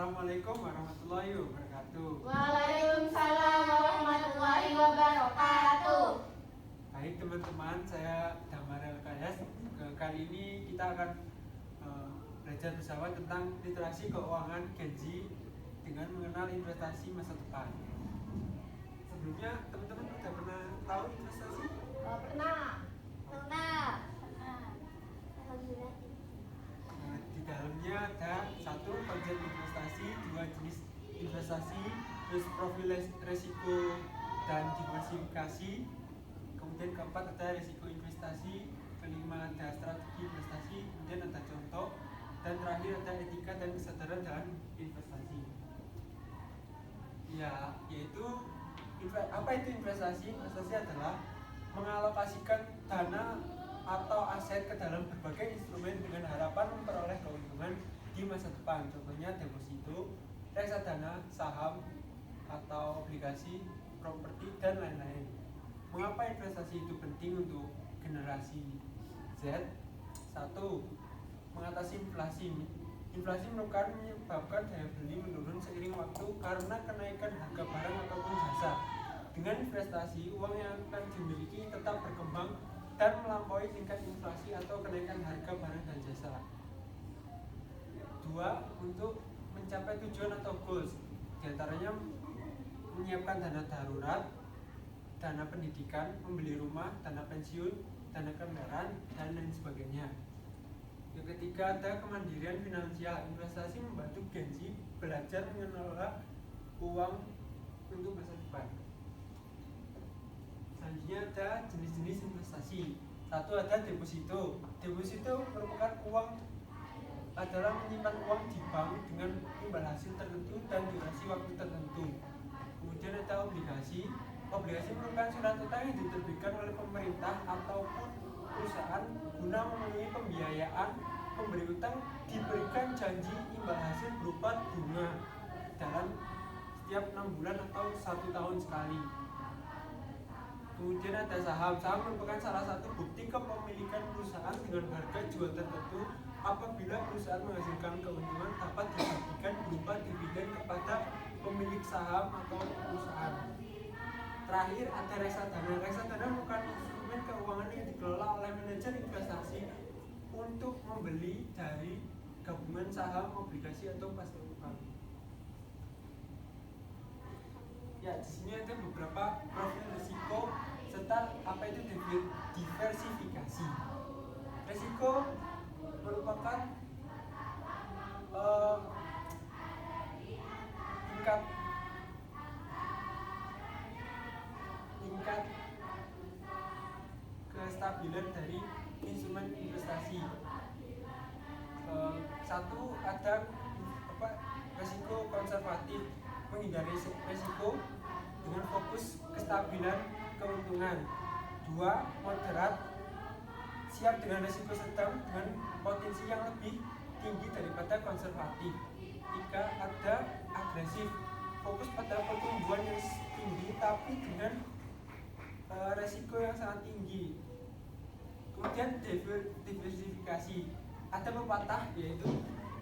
Assalamualaikum warahmatullahi wabarakatuh. Waalaikumsalam warahmatullahi wabarakatuh. Baik teman-teman, saya Damar Elkayas. Kali ini kita akan belajar bersama tentang literasi keuangan Gen Z dengan mengenal investasi masa depan. Sebelumnya teman-teman sudah pernah tahu investasi? Pernah. Alhamdulillah. Di dalamnya ada satu konsep investasi, dua jenis investasi, terus profil resiko dan diversifikasi. Kemudian keempat ada resiko investasi, kelima ada strategi investasi, kemudian ada contoh, dan terakhir ada etika dan kesadaran dalam investasi. Ya, yaitu apa itu investasi? Investasi adalah mengalokasikan dana atau aset ke dalam berbagai instrumen dengan harapan memperoleh keuntungan di masa depan. Contohnya deposito, reksadana, saham atau obligasi, properti dan lain-lain. Mengapa investasi itu penting untuk generasi Z? 1. Mengatasi inflasi. Inflasi menyebabkan daya beli menurun seiring waktu karena kenaikan harga barang ataupun jasa. Dengan investasi, uang yang akan dimiliki tetap berkembang dan melampaui tingkat inflasi atau kenaikan harga barang dan jasa. 2. Untuk mencapai tujuan atau goals, diantaranya menyiapkan dana darurat, dana pendidikan, membeli rumah, dana pensiun, dana kendaraan, dan lain sebagainya. Yang ketiga ada kemandirian finansial. Investasi membantu Gen Z belajar mengelola uang untuk masa depan. Selanjutnya ada jenis-jenis investasi. 1. Ada deposito. Deposito merupakan adalah menyimpan uang di bank dengan imbal hasil tertentu dan durasi waktu tertentu. Kemudian ada obligasi. Obligasi merupakan surat utang yang diterbitkan oleh pemerintah ataupun perusahaan guna memenuhi pembiayaan. Pemberi utang diberikan janji imbal hasil berupa bunga dalam setiap 6 bulan atau 1 tahun sekali. Kemudian ada saham. Saham merupakan salah satu bukti kepemilikan perusahaan dengan harga jual tertentu. Apabila perusahaan menghasilkan keuntungan dapat dibagikan berupa dividen kepada pemilik saham atau perusahaan. Terakhir ada reksadana. Reksadana merupakan instrumen keuangan yang dikelola oleh manajer investasi untuk membeli dari gabungan saham, obligasi atau pasar uang. Ya, di sini ada beberapa profil risiko serta apa itu diversifikasi. Risiko merupakan tingkat kestabilan dari instrumen investasi. 1. Ada risiko konservatif, menghindari risiko dengan fokus kestabilan keuntungan. 2. Moderat, siap dengan risiko sedang dengan potensi yang lebih tinggi daripada konservatif. 3. Ada agresif, fokus pada pertumbuhan yang tinggi tapi dengan risiko yang sangat tinggi. Kemudian diversifikasi, ada pepatah yaitu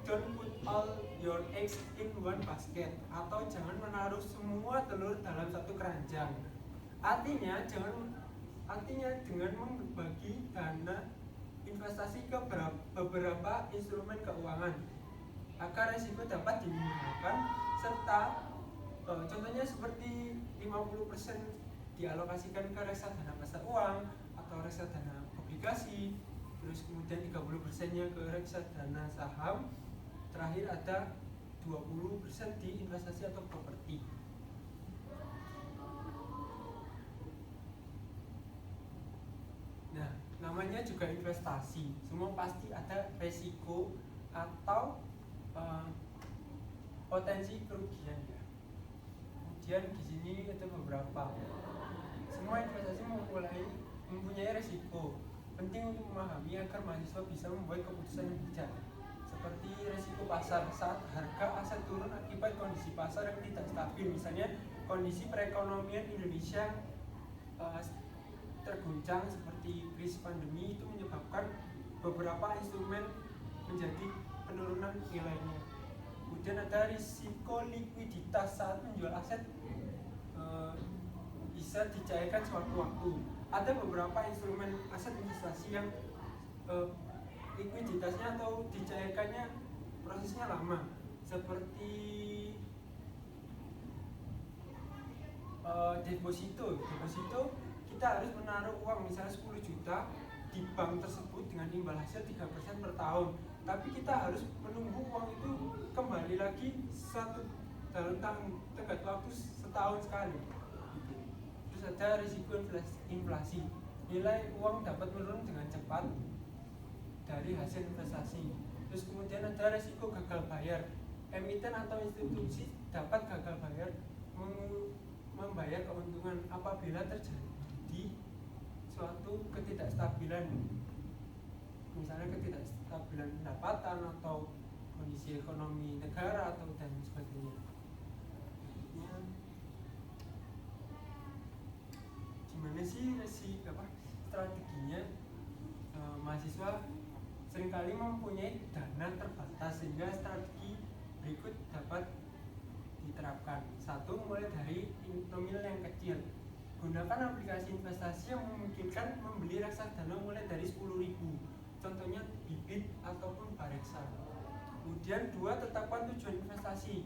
don't put all your eggs in one basket, atau jangan menaruh semua telur dalam satu keranjang. Artinya dengan membagi dana investasi ke beberapa instrumen keuangan agar risiko dapat diminimalkan, serta contohnya seperti 50% dialokasikan ke reksadana pasar uang atau reksadana obligasi, terus kemudian 30%-nya ke reksadana saham, terakhir ada 20% di investasi atau properti. Nah, namanya juga investasi, semua pasti ada resiko atau potensi kerugian ya. Kemudian di sini ada beberapa. Semua investasi mempunyai resiko. Penting untuk memahami agar mahasiswa bisa membuat keputusan yang bijak. Seperti resiko pasar, saat harga aset turun akibat kondisi pasar yang tidak stabil. Misalnya kondisi perekonomian Indonesia terguncang seperti krisis pandemi, itu menyebabkan beberapa instrumen menjadi penurunan nilainya. Kemudian ada risiko likuiditas saat menjual aset bisa dicairkan sewaktu-waktu. Ada beberapa instrumen aset investasi yang likuiditasnya atau dicairkannya prosesnya lama, seperti deposito kita harus menaruh uang misalnya 10 juta di bank tersebut dengan imbal hasil 3% per tahun, tapi kita harus menunggu uang itu kembali lagi dalam tenggat waktu setahun sekali gitu. Terus ada risiko inflasi, nilai uang dapat menurun dengan cepat dari hasil investasi. Terus kemudian ada risiko gagal bayar, emiten atau institusi dapat gagal bayar membayar keuntungan apabila terjadi suatu ketidakstabilan, misalnya ketidakstabilan pendapatan atau kondisi ekonomi negara atau dan sebagainya. Gimana sih strateginya? Mahasiswa seringkali mempunyai dana terbatas sehingga strategi berikut dapat diterapkan. Satu, mulai dari nominal yang kecil. Gunakan aplikasi investasi yang memungkinkan membeli reksadana mulai dari 10.000. Contohnya Bibit ataupun Bareksa. Kemudian dua, tetapkan tujuan investasi.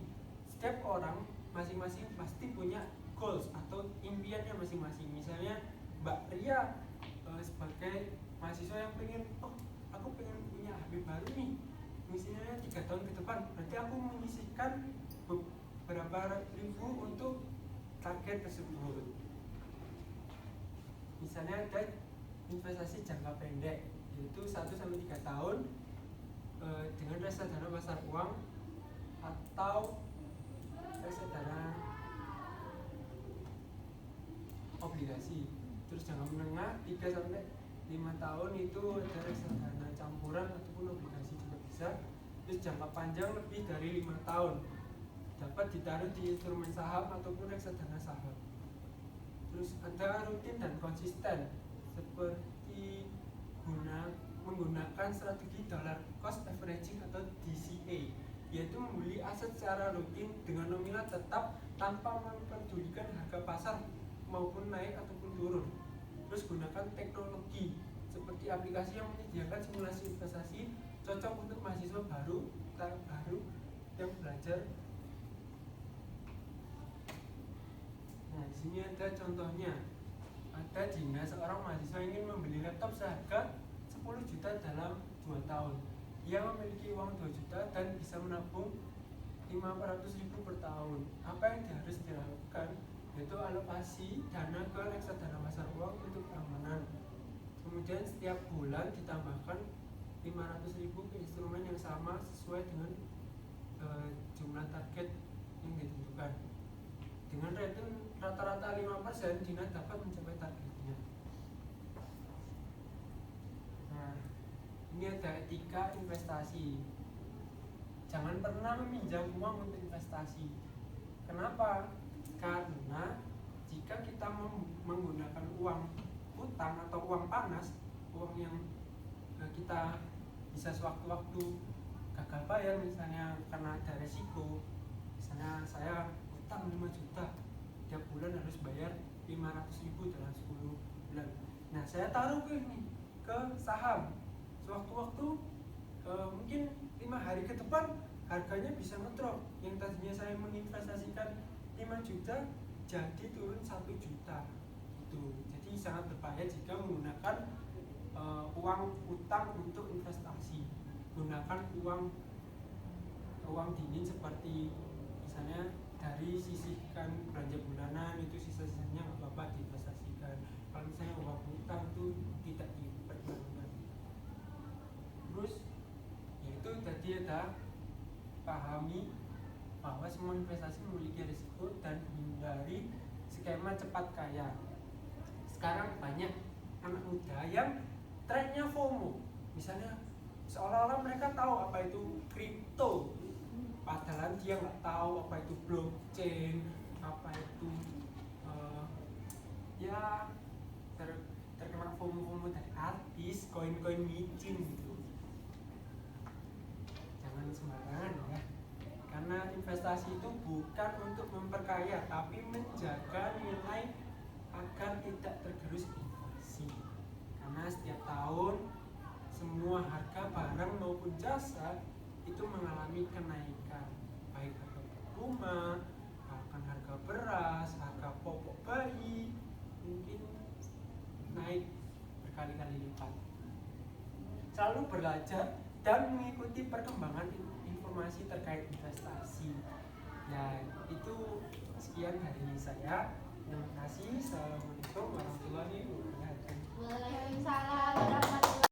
Setiap orang masing-masing pasti punya goals atau impiannya masing-masing. Misalnya Mbak Ria sebagai mahasiswa yang aku pengen punya HP baru nih, misalnya 3 tahun ke depan, berarti aku menyisihkan berapa ribu untuk target tersebut. Misalnya ada investasi jangka pendek, yaitu 1-3 tahun dengan reksadana pasar uang atau reksadana obligasi. Terus jangka menengah 3-5 tahun itu ada reksadana campuran ataupun obligasi juga bisa. Terus jangka panjang lebih dari 5 tahun dapat ditaruh di instrumen saham ataupun reksadana saham. Terus ada rutin dan konsisten, seperti menggunakan strategi dollar cost averaging atau DCA, yaitu membeli aset secara rutin dengan nominal tetap tanpa memperdulikan harga pasar maupun naik ataupun turun. Terus gunakan teknologi seperti aplikasi yang menyediakan simulasi investasi, cocok untuk mahasiswa baru yang belajar. Nah, di sini ada contohnya. Ada jika seorang mahasiswa ingin membeli laptop seharga 10 juta dalam 2 tahun. Ia memiliki uang 2 juta dan bisa menabung 500.000 per tahun. Apa yang harus dilakukan? Yaitu alokasi dana ke reksadana pasar uang untuk keamanan. Kemudian setiap bulan ditambahkan 500.000 ke instrumen yang sama sesuai dengan jumlah target yang ditentukan. Dengan return rata-rata 5%, Dina dapat mencapai targetnya. Nah, ini ada etika investasi. Jangan pernah meminjam uang untuk investasi. Kenapa? Karena jika kita menggunakan uang utang atau uang panas, uang yang kita bisa sewaktu-waktu gagal bayar, misalnya karena ada resiko, misalnya saya utang 5 juta, tiap bulan harus bayar 500.000 dalam 10 bulan. Nah, saya taruh ke saham, sewaktu-waktu mungkin 5 hari ke depan harganya bisa ngedrop. Yang tadinya saya menginvestasikan 5 juta jadi turun 1 juta gitu. Jadi sangat berbahaya jika menggunakan uang utang untuk investasi. Gunakan uang dingin seperti misalnya dari sisihkan belanja bulanan, itu sisa-sisanya nggak apa-apa diinvestasikan. Kalau misalnya uang utang itu tidak diperbolehkan. Terus yaitu tadi ada pahami bahwa semua investasi memiliki risiko dan hindari skema cepat kaya. Sekarang banyak anak muda yang trennya FOMO, misalnya seolah-olah mereka tahu apa itu kripto, padahal dia nggak tahu apa itu blockchain, apa itu terkena FOMO dari artis, koin-koin micin gitu. Jangan sembarangan ya, kan Karena investasi itu bukan untuk memperkaya, tapi menjaga nilai agar tidak tergerus inflasi. Karena setiap tahun semua harga barang maupun jasa itu mengalami kenaikan, baik harga rumah, bahkan harga beras, harga pokok bayi mungkin naik berkali-kali lipat. Selalu belajar dan mengikuti perkembangan informasi terkait investasi. Ya, itu sekian dari saya. Terima kasih. Assalamualaikum warahmatullahi wabarakatuh. Waalaikumsalam warahmatullahi